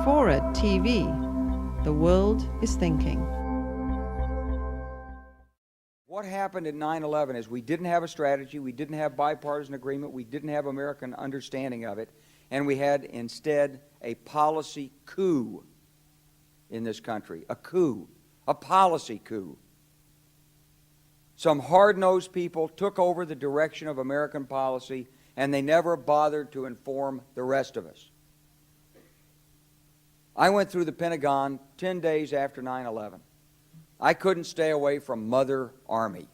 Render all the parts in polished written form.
Forward TV. The world is thinking. What happened in 9/11 is we didn't have a strategy, we didn't have bipartisan agreement, we didn't have American understanding of it, and we had instead a policy coup in this country. A coup. A policy coup. Some hard-nosed people took over the direction of American policy, and they never bothered to inform the rest of us. I went through the Pentagon 10 days after 9/11. I couldn't stay away from Mother Army.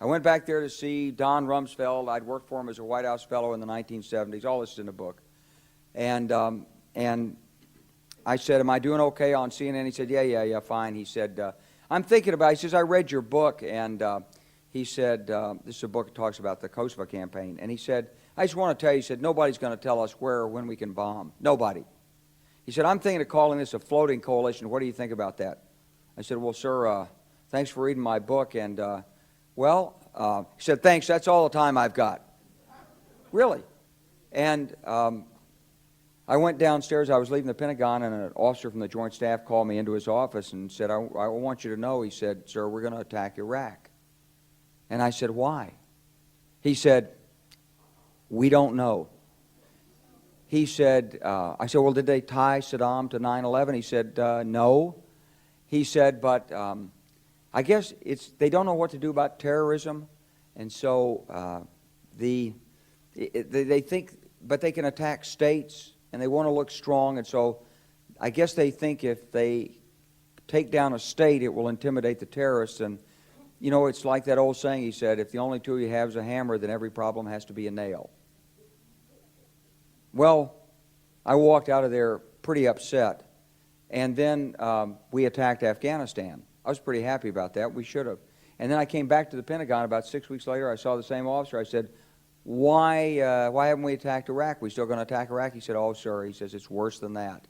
I went back there to see Don Rumsfeld. I'd worked for him as a White House fellow in the 1970s. All this is in the book. And I said, am I doing okay on CNN? He said, yeah, fine. He said, I'm thinking about it. He says, I read your book, and he said, this is a book that talks about the Kosovo campaign. And he said, I just want to tell you, he said, nobody's going to tell us where or when we can bomb. Nobody. He said, I'm thinking of calling this a floating coalition. What do you think about that? I said, well, sir, thanks for reading my book. And, he said, thanks, that's all the time I've got. Really. And I went downstairs. I was leaving the Pentagon, and an officer from the Joint Staff called me into his office and said, I want you to know, he said, sir, we're going to attack Iraq. And I said, why? He said, we don't know. He said, I said, well, did they tie Saddam to 9/11? He said, no. He said, but I guess they don't know what to do about terrorism, and so they think, but they can attack states, and they want to look strong, and so I guess they think if they take down a state, it will intimidate the terrorists. And you know, it's like that old saying, he said, if the only tool you have is a hammer, then every problem has to be a nail. Well, I walked out of there pretty upset. And then we attacked Afghanistan. I was pretty happy about that. We should have. And then I came back to the Pentagon about 6 weeks later. I saw the same officer. I said, why haven't we attacked Iraq? We still going to attack Iraq? He said, oh, sir. He says, it's worse than that.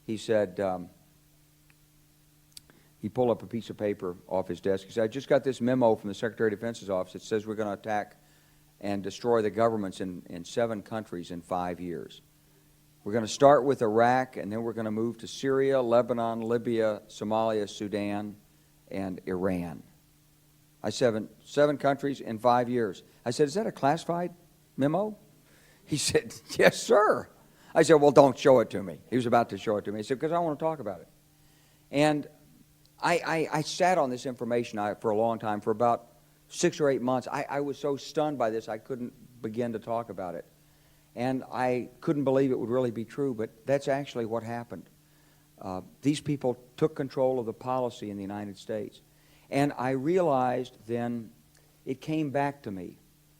He said, he pulled up a piece of paper off his desk. He said, I just got this memo from the Secretary of Defense's office. It says we're going to attack and destroy the governments in 7 countries in 5 years. We're going to start with Iraq, and then we're going to move to Syria, Lebanon, Libya, Somalia, Sudan, and Iran. I said, 7 countries in 5 years. I said, is that a classified memo? He said, yes, sir. I said, well, don't show it to me. He was about to show it to me. He said, because I want to talk about it. And I sat on this information for a long time, for about 6 or 8 months. I was so stunned by this, I couldn't begin to talk about it. And I couldn't believe it would really be true, but that's actually what happened. These people took control of the policy in the United States. And I realized then, it came back to me,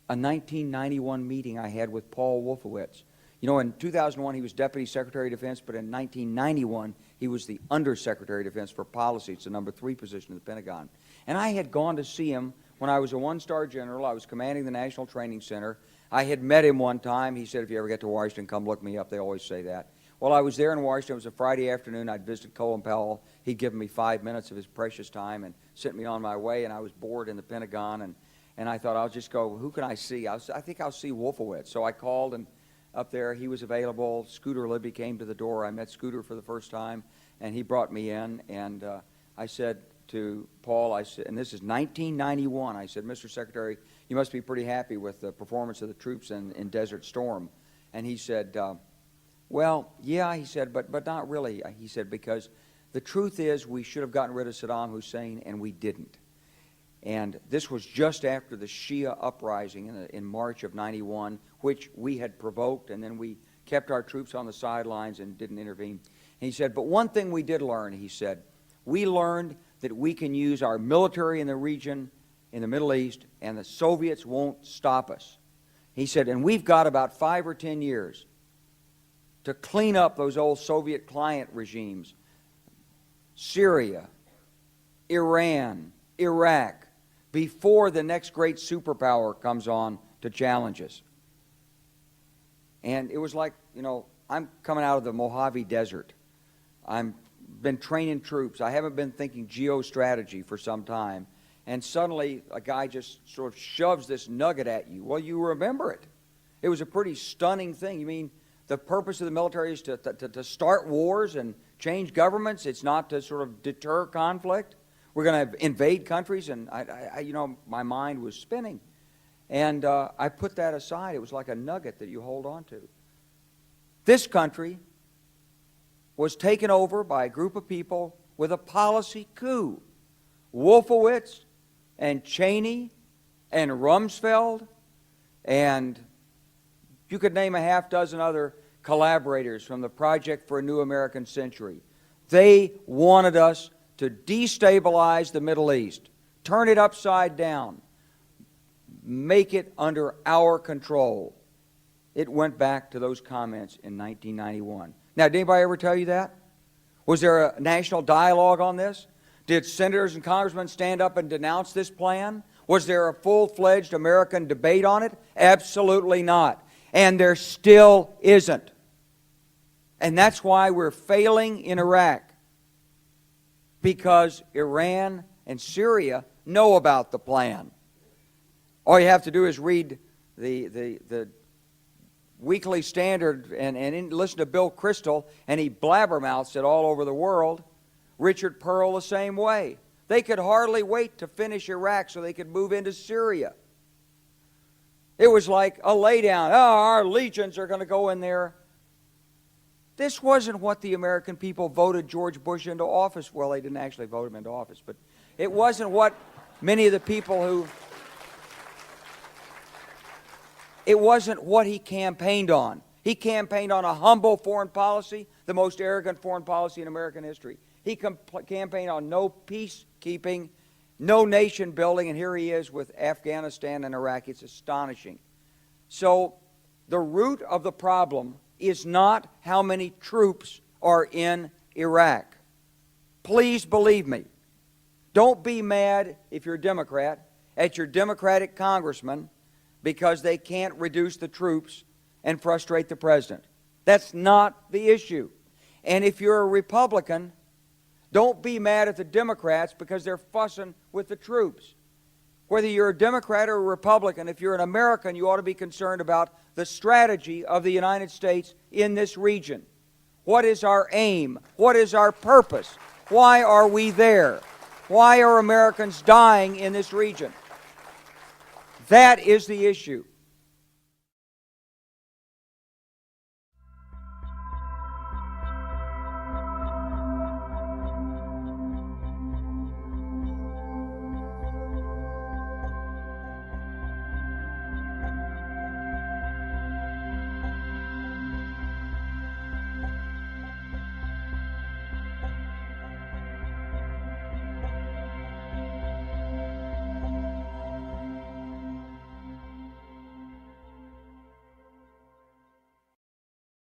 a 1991 meeting I had with Paul Wolfowitz. You know, in 2001 he was Deputy Secretary of Defense, but in 1991 he was the Undersecretary of Defense for Policy. It's the number 3 position in the Pentagon. And I had gone to see him when I was a 1-star general. I was commanding the National Training Center. I had met him one time. He said, if you ever get to Washington, come look me up. They always say that. Well, I was there in Washington. It was a Friday afternoon. I'd visited Colin Powell. He'd given me 5 minutes of his precious time and sent me on my way, and I was bored in the Pentagon, and I thought, I'll just go, who can I see? I think I'll see Wolfowitz. So I called, and up there, he was available. Scooter Libby came to the door. I met Scooter for the first time, and he brought me in, and I said to Paul, I said, and this is 1991, I said, Mr. Secretary, you must be pretty happy with the performance of the troops in Desert Storm. And he said, well, yeah, he said, but not really. He said, because the truth is we should have gotten rid of Saddam Hussein, and we didn't. And this was just after the Shia uprising in March of 91, which we had provoked, and then we kept our troops on the sidelines and didn't intervene. And he said, but one thing we did learn, he said, we learned that we can use our military in the region, in the Middle East, and the Soviets won't stop us. He said, and we've got about 5 or 10 years to clean up those old Soviet client regimes, Syria, Iran, Iraq, before the next great superpower comes on to challenge us. And it was like, you know, I'm coming out of the Mojave Desert. I've been training troops. I haven't been thinking geostrategy for some time. And suddenly a guy just sort of shoves this nugget at you. Well, you remember it. It was a pretty stunning thing. You mean the purpose of the military is to start wars and change governments. It's not to sort of deter conflict. We're going to invade countries, and you know, my mind was spinning. And I put that aside. It was like a nugget that you hold on to. This country was taken over by a group of people with a policy coup. Wolfowitz and Cheney and Rumsfeld, and you could name a half dozen other collaborators from the Project for a New American Century. They wanted us to destabilize the Middle East, turn it upside down, make it under our control. It went back to those comments in 1991. Now, did anybody ever tell you that? Was there a national dialogue on this? Did senators and congressmen stand up and denounce this plan? Was there a full-fledged American debate on it? Absolutely not. And there still isn't. And that's why we're failing in Iraq. Because Iran and Syria know about the plan. All you have to do is read the Weekly Standard and listen to Bill Kristol, and he blabbermouths it all over the world. Richard Pearl the same way. They could hardly wait to finish Iraq so they could move into Syria. It was like a laydown. Oh, our legions are going to go in there. This wasn't what the American people voted George Bush into office. Well, they didn't actually vote him into office, but it wasn't what many of the people who... It wasn't what he campaigned on. He campaigned on a humble foreign policy, the most arrogant foreign policy in American history. He campaigned on no peacekeeping, no nation building, and here he is with Afghanistan and Iraq. It's astonishing. So the root of the problem is not how many troops are in Iraq. Please believe me. Don't be mad, if you're a Democrat, at your Democratic congressman because they can't reduce the troops and frustrate the president. That's not the issue. And if you're a Republican, don't be mad at the Democrats because they're fussing with the troops. Whether you're a Democrat or a Republican, if you're an American, you ought to be concerned about the strategy of the United States in this region. What is our aim? What is our purpose? Why are we there? Why are Americans dying in this region? That is the issue.